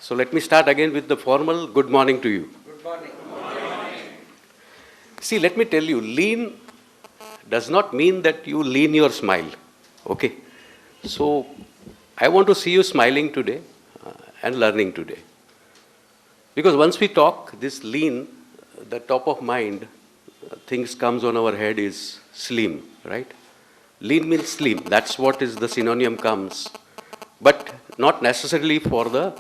So let me start again with the formal good morning to you. Good morning. See, let me tell you, lean does not mean that you lean your smile. Okay? So I want to see you smiling today and learning today. Because once we talk this lean, the top of mind, things comes on our head is slim, right? Lean means slim. That's what is the synonym comes. But not necessarily for the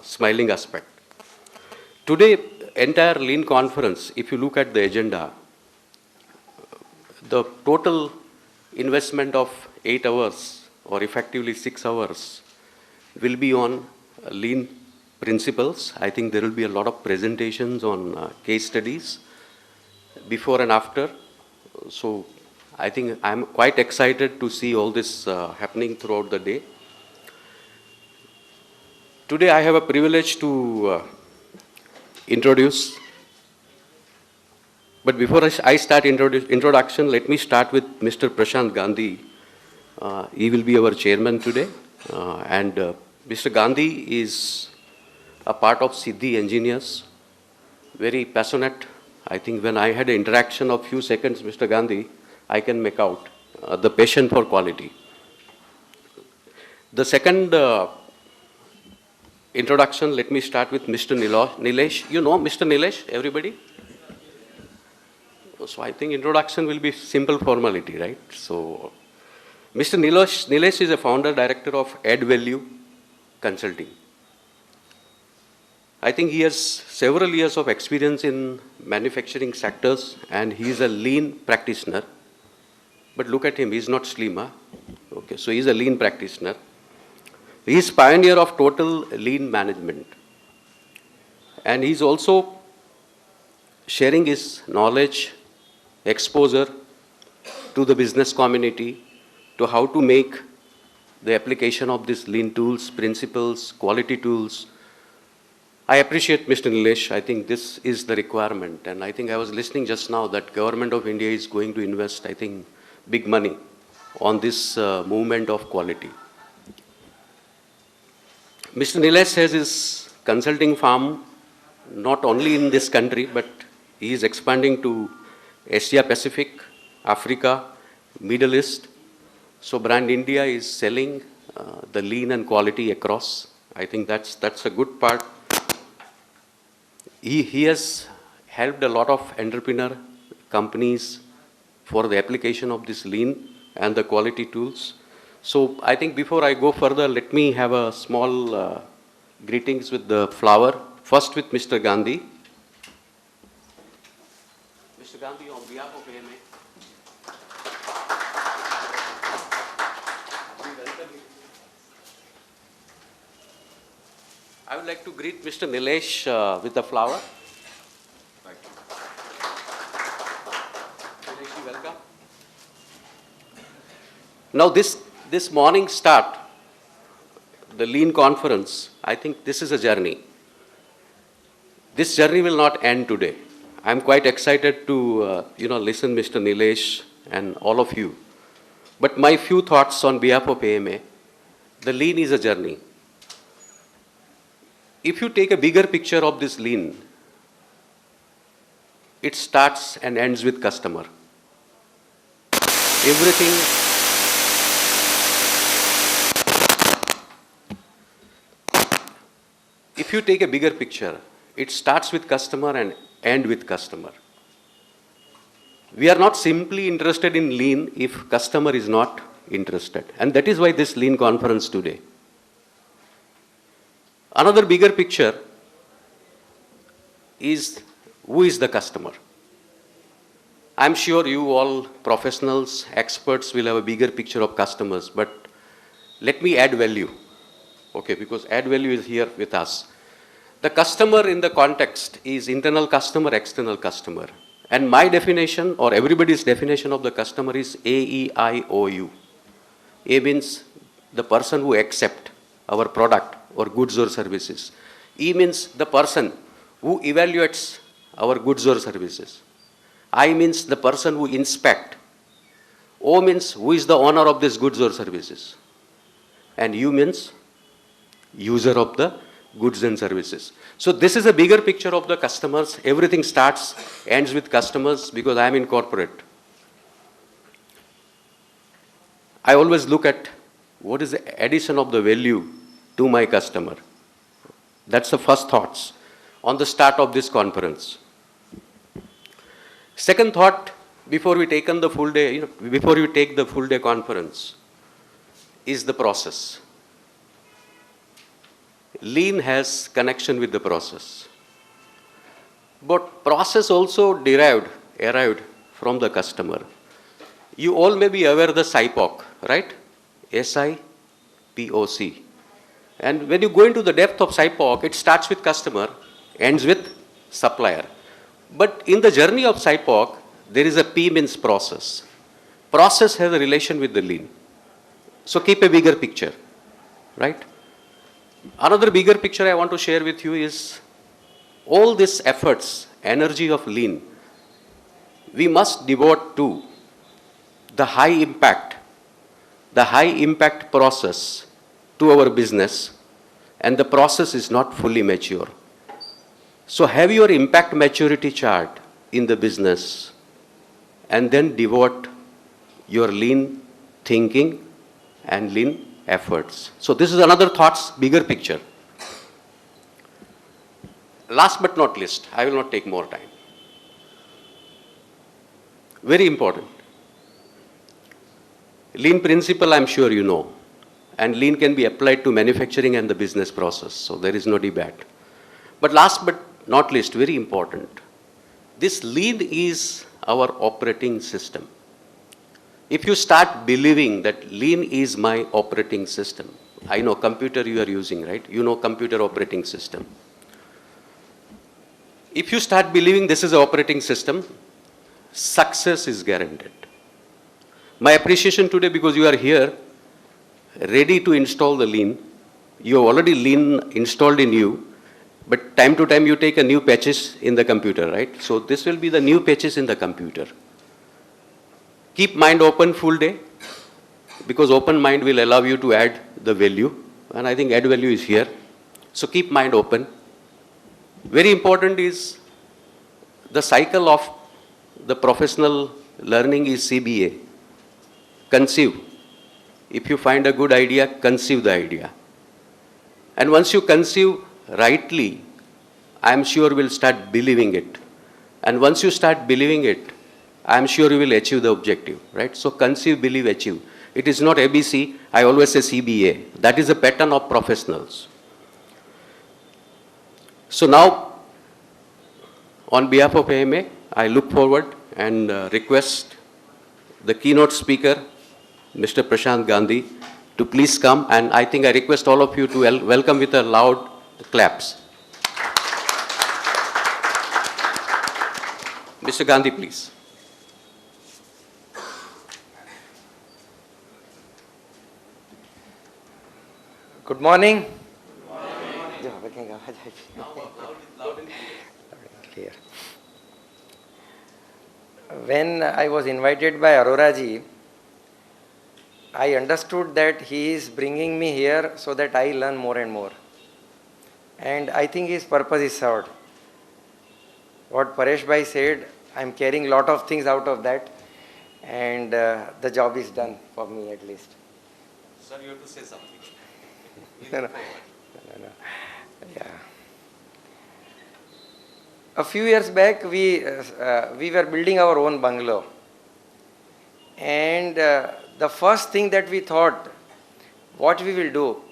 smiling aspect. Today, entire lean conference, if you look at the agenda, the total investment of 8 hours or effectively 6 hours will be on lean principles. I think there will be a lot of presentations on case studies before and after. So I think I'm quite excited to see all this happening throughout the day. Today I have a privilege to introduce, but before I start introduction, let me start with Mr. Prashant Gandhi. He will be our chairman today, and Mr. Gandhi is a part of Siddhi Engineers, very passionate. I think when I had an interaction of few seconds, Mr. Gandhi, I can make out the passion for quality. The second introduction, let me start with Mr. Nilesh. You know Mr. Nilesh, everybody? So I think introduction will be simple formality, right? So Mr. Nilesh is a founder director of Add Value Consulting. I think he has several years of experience in manufacturing sectors and he is a lean practitioner. But look at him, he's not slim, huh? Okay, so he's a lean practitioner. He is pioneer of total lean management. And he's also sharing his knowledge, exposure to the business community, to how to make the application of these lean tools, principles, quality tools. I appreciate Mr. Nilesh. I think this is the requirement. And I think I was listening just now that Government of India is going to invest, I think, big money on this movement of quality. Mr. Nilesh has his consulting firm not only in this country, but he is expanding to Asia Pacific, Africa, Middle East. So Brand India is selling the lean and quality across. I think that's a good part. He has helped a lot of entrepreneur companies for the application of this lean and the quality tools. So I think before I go further, let me have a small greetings with the flower. First with Mr. Gandhi. Mr. Gandhi, on behalf of AMA, we welcome you. I would like to greet Mr. Nilesh with the flower. Thank you. Nilesh, welcome. Now this morning start, the lean conference, I think this is a journey. This journey will not end today. I'm quite excited to listen Mr. Nilesh and all of you. But my few thoughts on behalf of AMA, the lean is a journey. If you take a bigger picture of this lean, it starts and ends with customer. Everything. If you take a bigger picture, it starts with customer and ends with customer. We are not simply interested in lean if customer is not interested. And that is why this lean conference today. Another bigger picture is who is the customer. I'm sure you all professionals, experts will have a bigger picture of customers, but let me add value. Okay, because add value is here with us. The customer in the context is internal customer, external customer. And my definition or everybody's definition of the customer is AEIOU. A means the person who accepts our product or goods or services. E means the person who evaluates our goods or services. I means the person who inspects. O means who is the owner of these goods or services. And U means user of the goods and services. So this is a bigger picture of the customers. Everything starts, ends with customers because I am in corporate. I always look at what is the addition of the value to my customer. That's the first thoughts on the start of this conference. Second thought, before we take the full day, before you take the full day conference, is the process. Lean has connection with the process. But process also arrived from the customer. You all may be aware of the SIPOC, right? SIPOC. And when you go into the depth of SIPOC, it starts with customer, ends with supplier. But in the journey of SIPOC, there is a P means process. Process has a relation with the lean. So keep a bigger picture, right? Another bigger picture I want to share with you is all these efforts, energy of lean, we must devote to the high impact process to our business, and the process is not fully mature. So have your impact maturity chart in the business and then devote your lean thinking and lean efforts. So this is another thoughts, bigger picture. Last but not least, I will not take more time. Very important. Lean principle, I'm sure you know. And lean can be applied to manufacturing and the business process. So there is no debate. But last but not least, very important. This lean is our operating system. If you start believing that lean is my operating system, I know computer you are using, right? You know computer operating system. If you start believing this is an operating system, success is guaranteed. My appreciation today because you are here, ready to install the lean. You have already lean installed in you, but time to time you take a new patches in the computer, right? So this will be the new patches in the computer. Keep mind open full day, because open mind will allow you to add the value, and I think add value is here. So keep mind open. Very important is the cycle of the professional learning is CBA. Conceive. If you find a good idea, conceive the idea. And once you conceive rightly, I am sure you will start believing it. And once you start believing it, I am sure you will achieve the objective, right? So conceive, believe, achieve. It is not ABC, I always say CBA. That is a pattern of professionals. So now, on behalf of AMA, I look forward and request the keynote speaker, Mr. Prashant Gandhi, to please come, and I think I request all of you to welcome with a loud claps. Mr. Gandhi, please. Good morning. Clear. When I was invited by Arora ji, I understood that he is bringing me here so that I learn more and more. And I think his purpose is served. What Paresh bhai said, I am carrying a lot of things out of that, and the job is done for me at least. Sir, you have to say something. No. Yeah. A few years back, we were building our own bungalow, and the first thing that we thought, what we will do,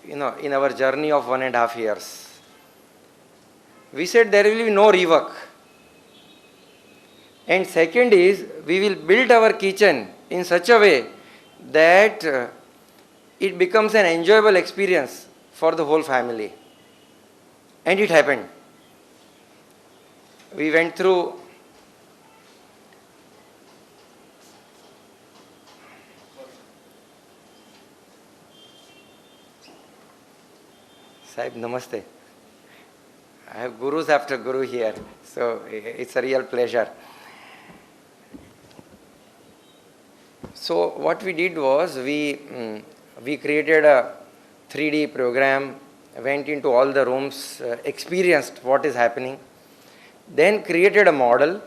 in our journey of 1.5 years, we said there will be no rework. And second is, we will build our kitchen in such a way that it becomes an enjoyable experience for the whole family. And it happened. We went through Sahib, namaste. I have gurus after guru here, so it's a real pleasure. So what we did was, we created a 3D program went into all the rooms, experienced what is happening, then created a model,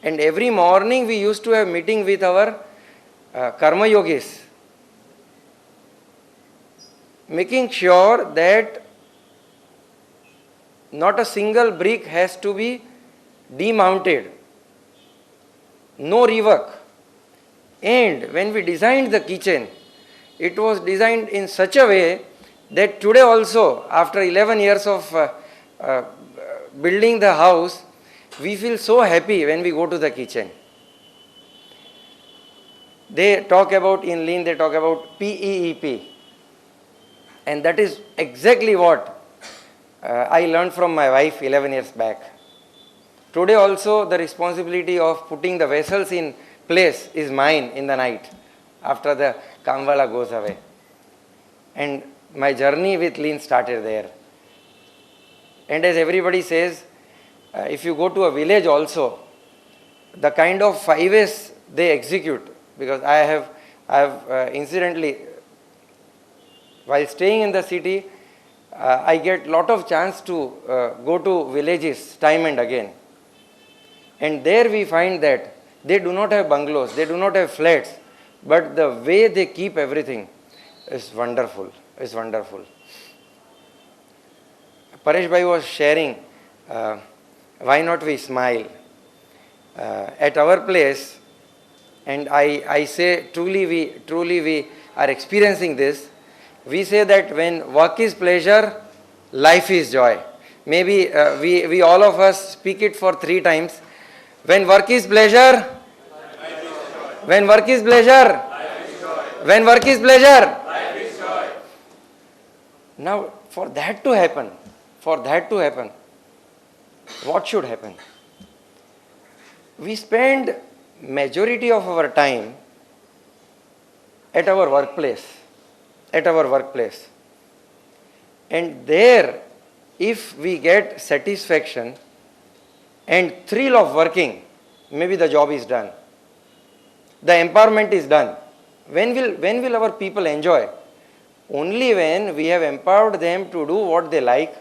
and every morning we used to have meeting with our karma yogis, making sure that not a single brick has to be demounted, no rework. And when we designed the kitchen, it was designed in such a way that today also, after 11 years of building the house, we feel so happy when we go to the kitchen. They talk about, in lean, they talk about PEEP. And that is exactly what I learned from my wife 11 years back. Today also the responsibility of putting the vessels in place is mine in the night after the Kamwala goes away. And my journey with lean started there. And as everybody says, if you go to a village also, the kind of 5S they execute, because I have incidentally, while staying in the city, I get lot of chance to go to villages time and again. And there we find that they do not have bungalows, they do not have flats, but the way they keep everything is wonderful, is wonderful. Paresh bhai was sharing, why not we smile? At our place, and I say truly we are experiencing this. We say that when work is pleasure, life is joy. Maybe we all of us speak it for 3 times. When work is pleasure, when work is pleasure, when work is pleasure. Now, for that to happen, what should happen? We spend majority of our time at our workplace. And there, if we get satisfaction and thrill of working, maybe the job is done. The empowerment is done. When will our people enjoy? Only when we have empowered them to do what they like,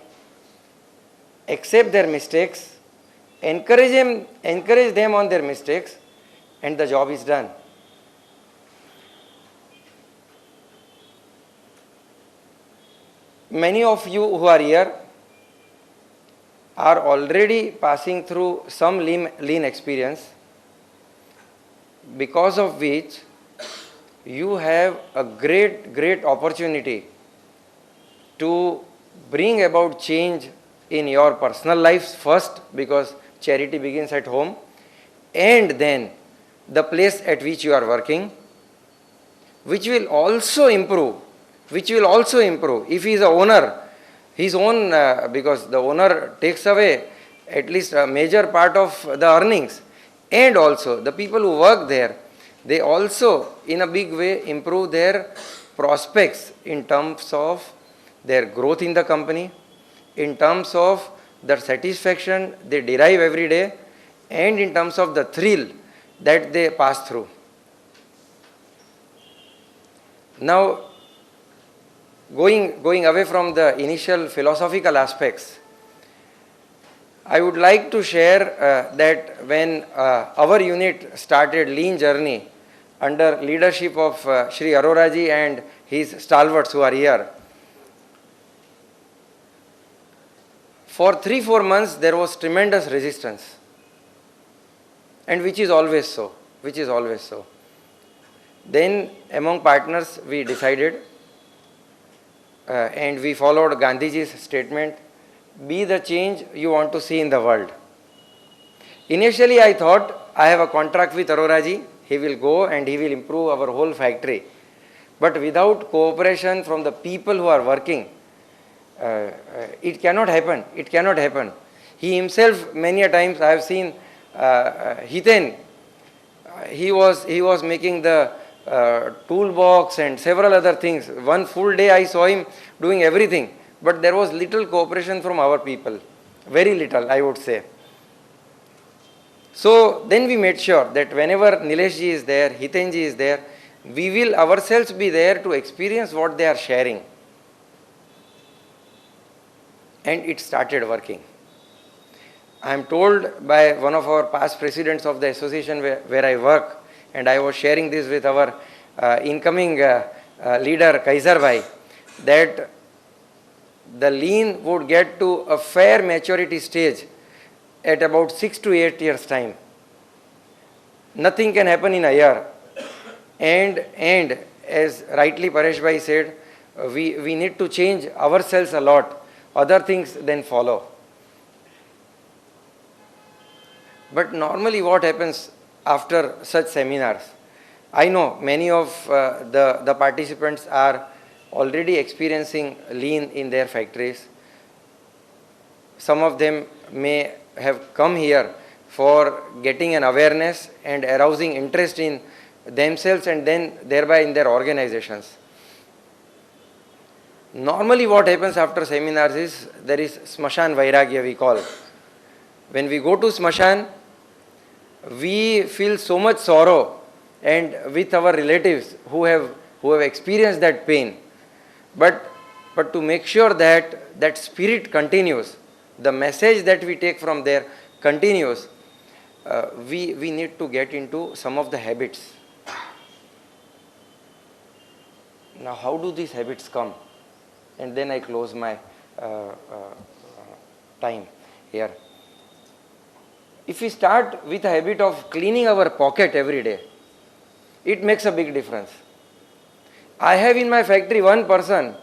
accept their mistakes, encourage them on their mistakes, and the job is done. Many of you who are here are already passing through some lean experience, because of which you have a great opportunity to bring about change in your personal lives first, because charity begins at home, and then the place at which you are working, which will also improve. If he is a owner, his own, because the owner takes away at least a major part of the earnings, and also the people who work there, they also in a big way improve their prospects in terms of their growth in the company, in terms of the satisfaction they derive every day, and in terms of the thrill that they pass through. Now, going away from the initial philosophical aspects, I would like to share that when our unit started lean journey under leadership of Shri Aroraji and his stalwarts who are here, for 3-4 months there was tremendous resistance, and which is always so. Then among partners we decided, and we followed Gandhiji's statement, be the change you want to see in the world. Initially I thought, I have a contract with Aroraji, he will go and he will improve our whole factory. But without cooperation from the people who are working, it cannot happen. He himself, many a times I have seen Hiten, he was making the toolbox and several other things. One full day I saw him doing everything, but there was little cooperation from our people, very little I would say. So then we made sure that whenever Nileshji is there, Hitenji is there, we will ourselves be there to experience what they are sharing. and it started working. I am told by one of our past presidents of the association where I work, and I was sharing this with our incoming leader Kaisar Bhai, that the lean would get to a fair maturity stage at about 6 to 8 years time. Nothing can happen in a year. And as rightly Paresh Bhai said, we need to change ourselves a lot. Other things then follow. But normally what happens after such seminars? I know many of the participants are already experiencing lean in their factories. Some of them may have come here for getting an awareness and arousing interest in themselves and then thereby in their organizations. Normally what happens after seminars is there is Smashan Vairagya we call. When we go to Smashan, we feel so much sorrow and with our relatives who have experienced that pain. But to make sure that that spirit continues, the message that we take from there continues, we need to get into some of the habits. Now, how do these habits come? And then I close my time here. If we start with a habit of cleaning our pocket every day, it makes a big difference. I have in my factory one person,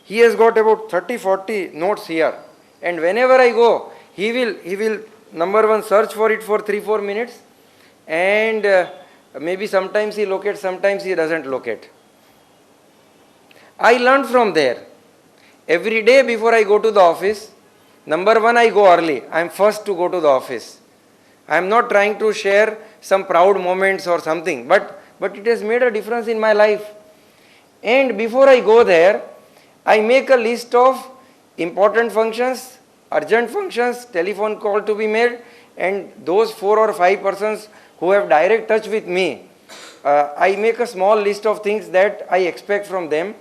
he has got about 30-40 notes here, and whenever I go, he will number one search for it for 3-4 minutes, and maybe sometimes he locates, sometimes he doesn't locate. I learned from there. Every day before I go to the office, number one, I go early. I am first to go to the office. I am not trying to share some proud moments or something, but it has made a difference in my life. And before I go there, I make a list of important functions, urgent functions, telephone call to be made, and those 4 or 5 persons who have direct touch with me, I make a small list of things that I expect from them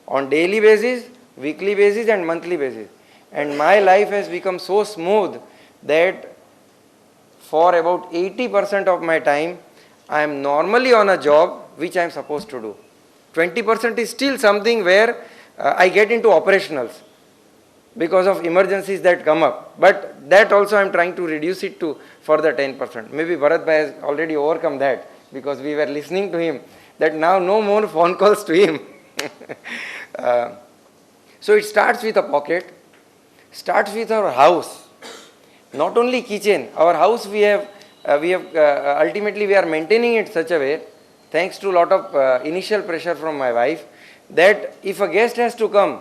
on daily basis, weekly basis and monthly basis. And my life has become so smooth that for about 80% of my time, I am normally on a job which I am supposed to do. 20% is still something where I get into operationals because of emergencies that come up. But that also I am trying to reduce it to further 10%. Maybe Bharat Bhai has already overcome that because we were listening to him that now no more phone calls to him. So it starts with a pocket, starts with our house. Not only kitchen, our house ultimately we are maintaining it such a way, thanks to a lot of initial pressure from my wife, that if a guest has to come,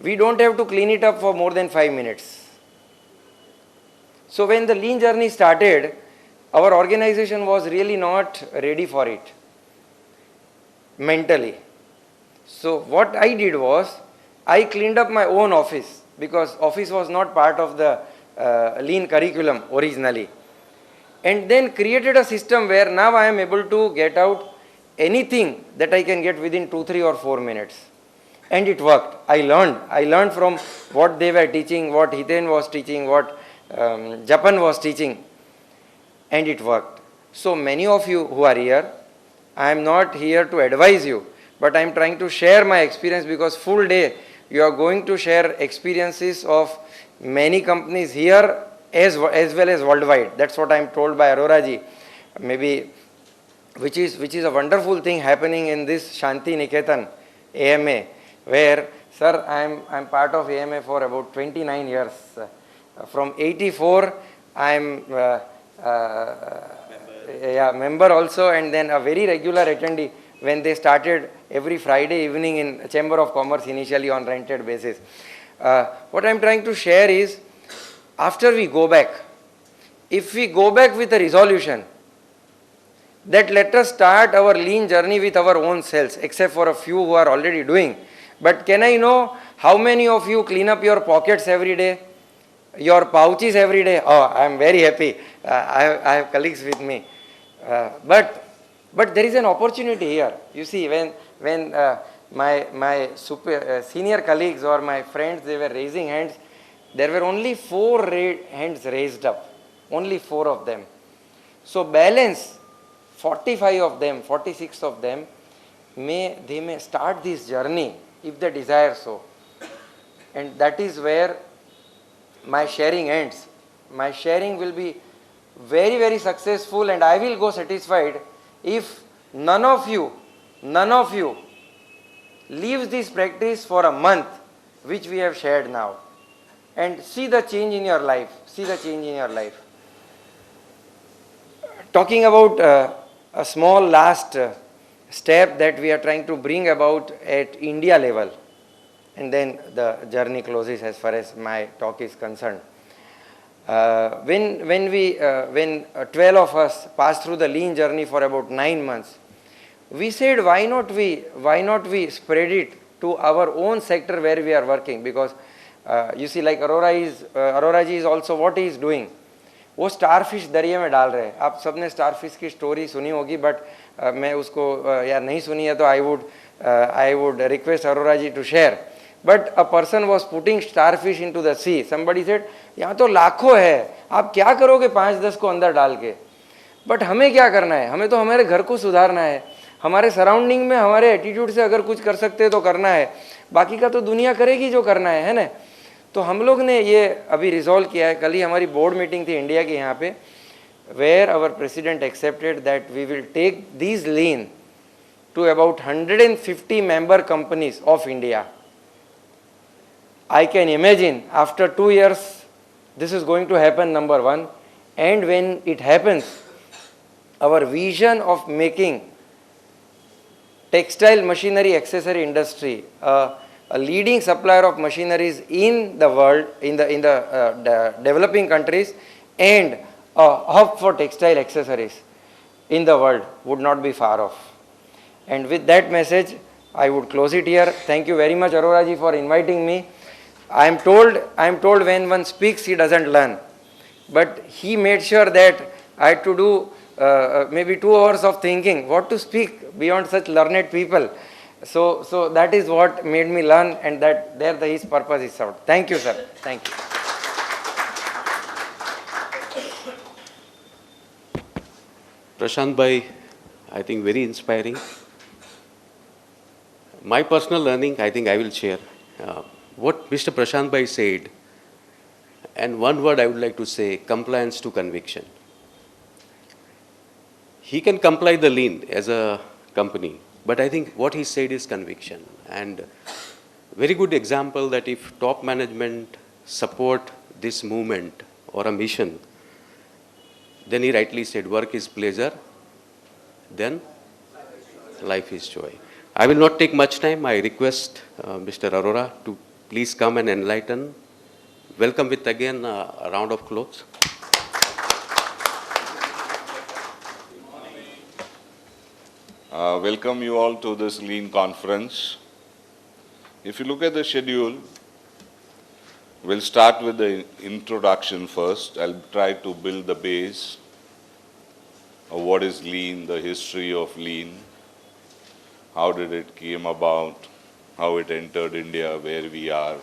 we don't have to clean it up for more than 5 minutes. So when the lean journey started, our organization was really not ready for it mentally. So what I did was, I cleaned up my own office because office was not part of the lean curriculum originally, and then created a system where now I am able to get out anything that I can get within 2, 3 or 4 minutes. And it worked. I learned from what they were teaching, what Hiten was teaching, what Japan was teaching, and it worked. So many of you who are here, I am not here to advise you, but I am trying to share my experience because full day you are going to share experiences of many companies here as well as worldwide. That's what I am told by Arora ji, maybe, which is a wonderful thing happening in this Shanti Niketan AMA, where, sir, I am part of AMA for about 29 years. From 84, I am member also, and then a very regular attendee when they started every Friday evening in Chamber of Commerce initially on rented basis. What I am trying to share is, after we go back, if we go back with a resolution that let us start our lean journey with our own selves, except for a few who are already doing. But can I know how many of you clean up your pockets every day, your pouches every day? Oh, I am very happy. I have colleagues with me. But there is an opportunity here. You see, when my senior colleagues or my friends, they were raising hands, there were only hands raised up, only 4 of them. So balance 45 of them, 46 of them, they may start this journey if they desire so. And that is where my sharing ends. My sharing will be very, very successful, and I will go satisfied if none of you leaves this practice for a month, which we have shared now, and see the change in your life. See the change in your life. Talking about a small last step that we are trying to bring about at India level, and then the journey closes as far as my talk is concerned. When 12 of us passed through the lean journey for about 9 months, we said, why not we spread it to our own sector where we are working? Because you see, like Arora ji is also, what he is doing, वो starfish दरिया में डाल रहे हैं. आप सबने starfish की story सुनी होगी, बट मैं उसको यार नहीं सुनी है, तो I would request Arora ji to share. But a person was putting starfish into the sea. Somebody said, यहाँ तो लाखों है, आप क्या करोगे 5-10 को अंदर डाल के? बट हमें क्या करना है? हमें तो हमारे घर को सुधारना है, हमारे सराउंडिंग में हमारे एटीट्यूड से अगर कुछ कर सकते हैं तो करना है, बाकी का तो दुनिया करेगी जो करना है ना. तो हम लोग ने ये अभी रिजॉल्व किया है. कल ही हमारी बोर्ड मीटिंग थी इंडिया के यहाँ पे, where our president accepted that we will take these lean to about 150 member companies of India. I can imagine after 2 years this is going to happen, number one, and when it happens, our vision of making textile machinery accessory industry a leading supplier of machineries in the world, in the developing countries, and a hub for textile accessories in the world would not be far off. And with that message, I would close it here. Thank you very much, Arora ji, for inviting me. I am told when one speaks, he doesn't learn. But he made sure that I had to do maybe 2 hours of thinking what to speak beyond such learned people. So that is what made me learn, and that there his purpose is served. Thank you, sir. Thank you. Prashant bhai, I think very inspiring. My personal learning, I think I will share. What Mr. Prashant bhai said, and one word I would like to say, compliance to conviction. He can comply the lean as a company, but I think what he said is conviction. And very good example that if top management support this movement or a mission, then he rightly said, work is pleasure, then life is joy. I will not take much time. I request Mr. Arora to please come and enlighten. Welcome with again a round of applause. Welcome you all to this Lean conference. If you look at the schedule, we'll start with the introduction first. I'll try to build the base of what is Lean, the history of Lean, how did it came about, how it entered India, where we are.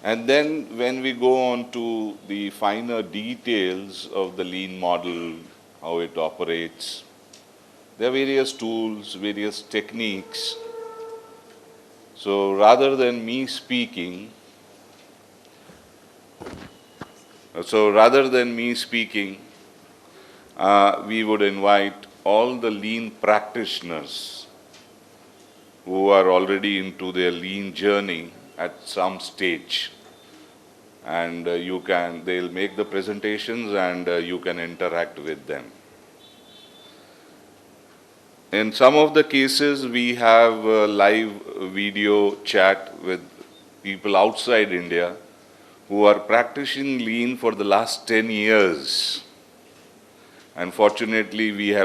And then when we go on to the finer details of the Lean model, how it operates, there are various tools, various techniques. So rather than me speaking, we would invite all the Lean practitioners who are already into their Lean journey at some stage. And they'll make the presentations and you can interact with them. In some of the cases, we have a live video chat with people outside India who are practicing Lean for the last 10 years. Unfortunately, we have